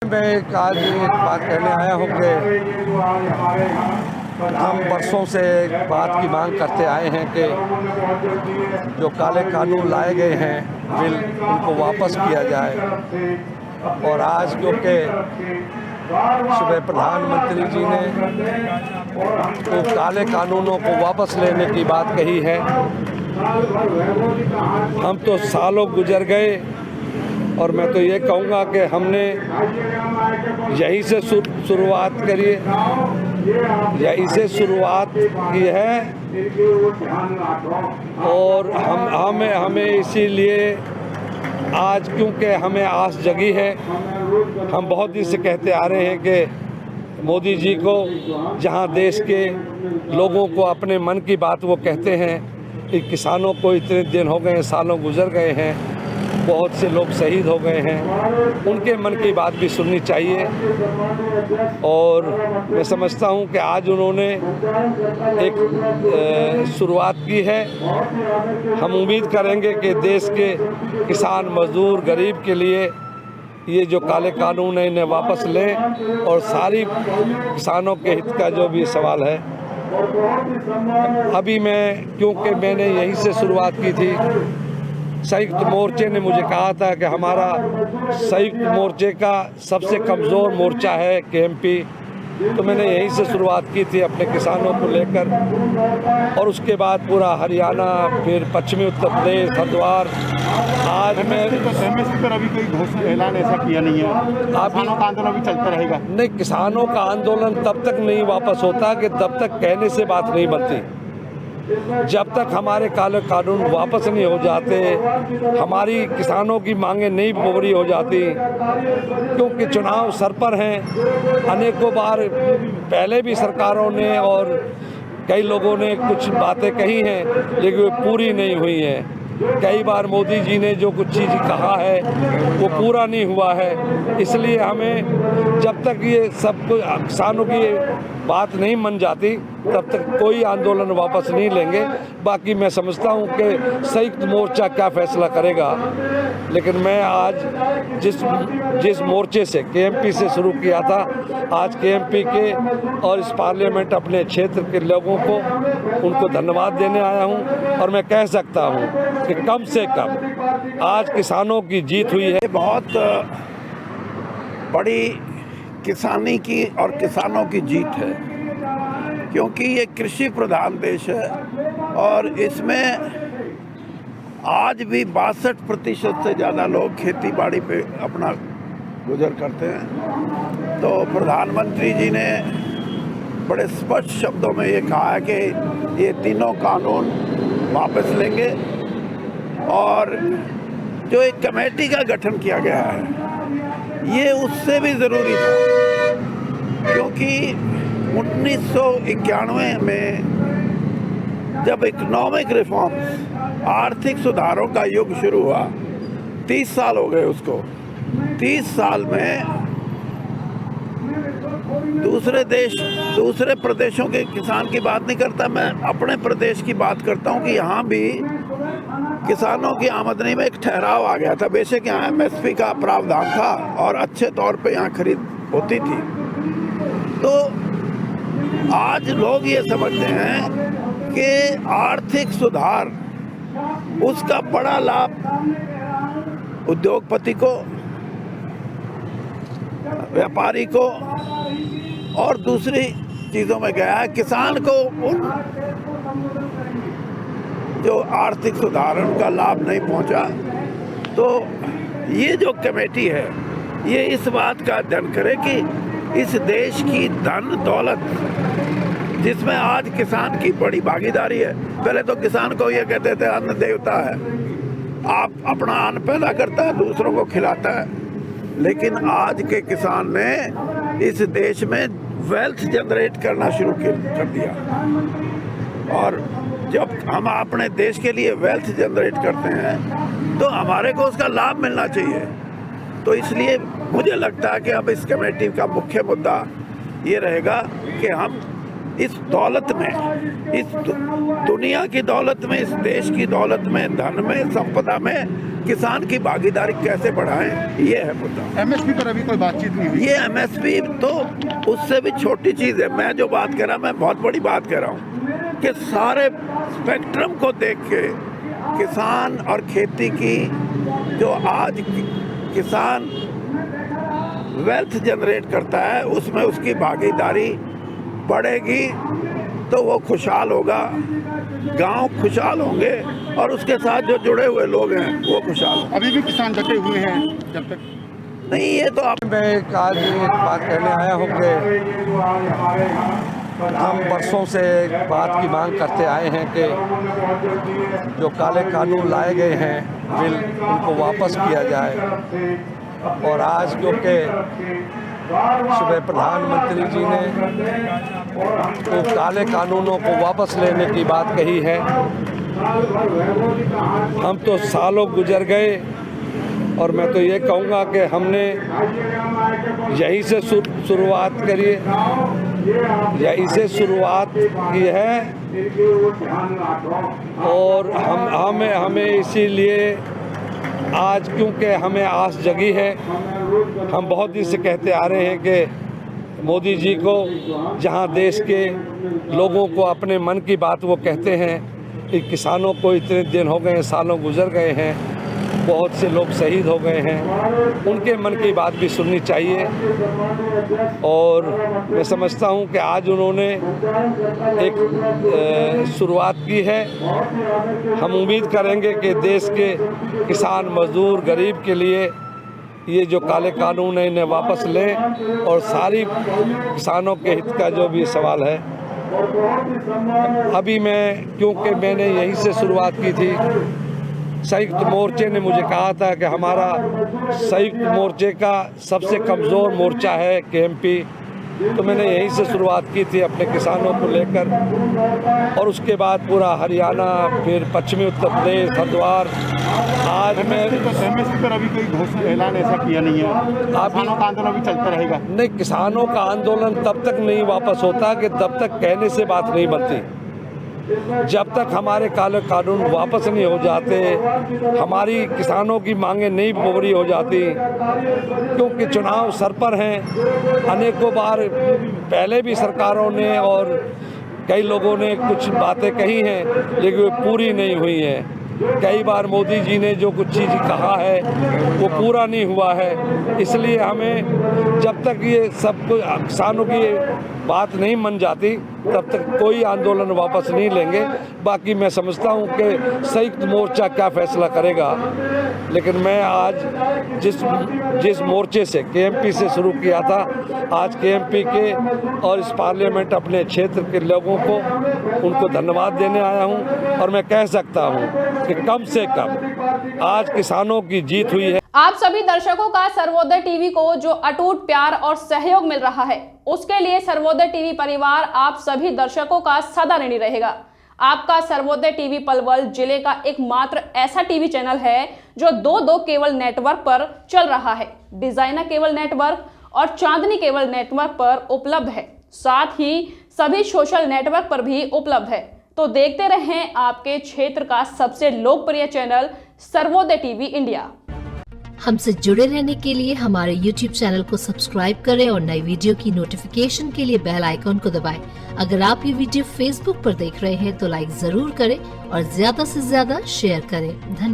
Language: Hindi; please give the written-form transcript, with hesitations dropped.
मैं आज एक बात कहने आया हूँ कि हम बरसों से एक बात की मांग करते आए हैं कि जो काले कानून लाए गए हैं बिल, उनको वापस किया जाए। और आज क्योंकि सुबह प्रधानमंत्री जी ने तो काले कानूनों को वापस लेने की बात कही है, हम तो सालों गुजर गए और मैं तो ये कहूँगा कि हमने यहीं से शुरुआत करी, यहीं से शुरुआत की है। और हमें इसीलिए आज, क्योंकि हमें आस जगी है, हम बहुत दिन से कहते आ रहे हैं कि मोदी जी को, जहां देश के लोगों को अपने मन की बात वो कहते हैं कि किसानों को इतने दिन हो गए, सालों गुजर गए हैं, बहुत से लोग शहीद हो गए हैं, उनके मन की बात भी सुननी चाहिए। और मैं समझता हूं कि आज उन्होंने एक शुरुआत की है। हम उम्मीद करेंगे कि देश के किसान, मजदूर, गरीब के लिए ये जो काले कानून है इन्हें वापस लें और सारी किसानों के हित का जो भी सवाल है। अभी क्योंकि मैंने यहीं से शुरुआत की थी, संयुक्त मोर्चे ने मुझे कहा था कि हमारा संयुक्त मोर्चे का सबसे कमज़ोर मोर्चा है केएमपी, तो मैंने यहीं से शुरुआत की थी अपने किसानों को लेकर। और उसके बाद पूरा हरियाणा, फिर पश्चिमी उत्तर प्रदेश, हरिद्वार। आज मैं पर अभी कोई घोषणा ऐलान ऐसा किया नहीं है, किसानों का आंदोलन भी चलता रहेगा। नहीं, किसानों का आंदोलन तब तक नहीं वापस होता कि तब तक कहने से बात नहीं बनती। जब तक हमारे काले कानून वापस नहीं हो जाते, हमारी किसानों की मांगें नहीं पूरी हो जाती, क्योंकि चुनाव सर पर हैं। अनेकों बार पहले भी सरकारों ने और कई लोगों ने कुछ बातें कही हैं, लेकिन वो पूरी नहीं हुई हैं। कई बार मोदी जी ने जो कुछ चीज़ कहा है वो पूरा नहीं हुआ है। इसलिए हमें जब तक ये सब किसानों की बात नहीं मन जाती, तब तक कोई आंदोलन वापस नहीं लेंगे। बाकी मैं समझता हूँ कि संयुक्त मोर्चा क्या फैसला करेगा, लेकिन मैं आज जिस मोर्चे से केएमपी से शुरू किया था, आज केएमपी के और इस पार्लियामेंट अपने क्षेत्र के लोगों को, उनको धन्यवाद देने आया हूँ। और मैं कह सकता हूँ कि कम से कम आज किसानों की जीत हुई है। बहुत बड़ी किसानी की और किसानों की जीत है, क्योंकि ये कृषि प्रधान देश है और इसमें आज भी 62% से ज़्यादा लोग खेती बाड़ी पे अपना गुजर करते हैं। तो प्रधानमंत्री जी ने बड़े स्पष्ट शब्दों में ये कहा है कि ये तीनों कानून वापस लेंगे। और जो एक कमेटी का गठन किया गया है, ये उससे भी ज़रूरी था, क्योंकि 1991 में जब इकोनॉमिक रिफॉर्म्स, आर्थिक सुधारों का युग शुरू हुआ, 30 साल हो गए उसको। 30 साल में दूसरे प्रदेशों के किसान की बात नहीं करता, मैं अपने प्रदेश की बात करता हूँ कि यहाँ भी किसानों की आमदनी में एक ठहराव आ गया था। बेशक यहाँ एमएसपी का प्रावधान था और अच्छे तौर पे यहाँ खरीद होती थी। तो आज लोग ये समझते हैं कि आर्थिक सुधार, उसका बड़ा लाभ उद्योगपति को, व्यापारी को और दूसरी चीज़ों में गया है। किसान को उन जो आर्थिक सुधारण का लाभ नहीं पहुंचा। तो ये जो कमेटी है, ये इस बात का अध्ययन करे कि इस देश की धन दौलत, जिसमें आज किसान की बड़ी भागीदारी है। पहले तो किसान को ये कहते थे अन्न देवता है, आप अपना अन्न पैदा करता है, दूसरों को खिलाता है। लेकिन आज के किसान ने इस देश में वेल्थ जनरेट करना शुरू कर दिया। और जब हम अपने देश के लिए वेल्थ जनरेट करते हैं तो हमारे को उसका लाभ मिलना चाहिए। तो इसलिए मुझे लगता है कि अब इस कमेटी का मुख्य मुद्दा ये रहेगा कि हम इस दौलत में, इस दुनिया की दौलत में, इस देश की दौलत में, धन में, संपदा में किसान की भागीदारी कैसे बढ़ाएं, ये है मुद्दा। एमएसपी पर अभी कोई बातचीत नहीं हुई। ये एमएसपी तो उससे भी छोटी चीज़ है। मैं जो बात कर रहा, मैं बहुत बड़ी बात कर रहा हूँ कि सारे स्पेक्ट्रम को देख के किसान और खेती की जो आज किसान वेल्थ जनरेट करता है उसमें उसकी भागीदारी बढ़ेगी तो वो खुशहाल होगा, गांव खुशहाल होंगे और उसके साथ जो जुड़े हुए लोग हैं वो खुशहाल होंगे। अभी भी किसान डटे हुए हैं जब तक नहीं, ये तो आप मैं आज एक बात कहने आया हूँ कि हम बरसों से एक बात की मांग करते आए हैं कि जो काले कानून लाए गए हैं बिल, उनको वापस किया जाए। और आज क्योंकि सुबह प्रधानमंत्री जी ने तो काले कानूनों को वापस लेने की बात कही है, हम तो सालों गुजर गए और मैं तो ये कहूँगा कि हमने यहीं से शुरुआत करी, यहीं से शुरुआत की है और हमें इसीलिए आज क्योंकि हमें आस जगी है, हम बहुत दिन से कहते आ रहे हैं कि मोदी जी को जहां देश के लोगों को अपने मन की बात वो कहते हैं कि किसानों को इतने दिन हो गए, सालों गुजर गए हैं, बहुत से लोग शहीद हो गए हैं, उनके मन की बात भी सुननी चाहिए। और मैं समझता हूं कि आज उन्होंने एक शुरुआत की है। हम उम्मीद करेंगे कि देश के किसान, मजदूर, गरीब के लिए ये जो काले कानून है इन्हें वापस लें और सारी किसानों के हित का जो भी सवाल है। अभी क्योंकि मैंने यहीं से शुरुआत की थी, संयुक्त मोर्चे ने मुझे कहा था कि हमारा संयुक्त मोर्चे का सबसे कमज़ोर मोर्चा है केएमपी, तो मैंने यहीं से शुरुआत की थी अपने किसानों को लेकर और उसके बाद पूरा हरियाणा, फिर पश्चिमी उत्तर प्रदेश, हरिद्वार। आज मैं एमएसपी पर अभी कोई घोषणा ऐलान ऐसा किया नहीं है। किसानों का आंदोलन भी चलता रहेगा। नहीं, किसानों का आंदोलन तब तक नहीं वापस होता कि तब तक कहने से बात नहीं बनती। जब तक हमारे काले कानून वापस नहीं हो जाते, हमारी किसानों की मांगें नहीं पूरी हो जाती, क्योंकि चुनाव सर पर हैं। अनेकों बार पहले भी सरकारों ने और कई लोगों ने कुछ बातें कही हैं लेकिन वो पूरी नहीं हुई हैं। कई बार मोदी जी ने जो कुछ चीज़ कहा है वो पूरा नहीं हुआ है। इसलिए हमें जब तक ये सब किसानों की बात नहीं मन जाती तब तक कोई आंदोलन वापस नहीं लेंगे। बाकी मैं समझता हूँ कि संयुक्त मोर्चा क्या फैसला करेगा, लेकिन मैं आज जिस मोर्चे से केएमपी से शुरू किया था, आज केएमपी के और इस पार्लियामेंट अपने क्षेत्र के लोगों को उनको धन्यवाद देने आया हूँ और मैं कह सकता हूँ कि कम से कम आज किसानों की जीत हुई है। आप सभी दर्शकों का सर्वोदय टीवी को जो अटूट प्यार और सहयोग मिल रहा है, उसके लिए सर्वोदय टीवी परिवार आप सभी दर्शकों का सदा ऋणी रहेगा। आपका सर्वोदय टीवी पलवल जिले का एकमात्र ऐसा टीवी चैनल है जो दो केबल नेटवर्क पर चल रहा है। डिजाइनर केबल नेटवर्क और चांदनी केबल नेटवर्क पर उपलब्ध है, साथ ही सभी सोशल नेटवर्क पर भी उपलब्ध है। तो देखते रहें आपके क्षेत्र का सबसे लोकप्रिय चैनल सर्वोदय टीवी इंडिया। हमसे जुड़े रहने के लिए हमारे YouTube चैनल को सब्सक्राइब करें और नई वीडियो की नोटिफिकेशन के लिए बेल आइकॉन को दबाएं। अगर आप ये वीडियो Facebook पर देख रहे हैं तो लाइक जरूर करें और ज्यादा से ज्यादा शेयर करें। धन्यवाद।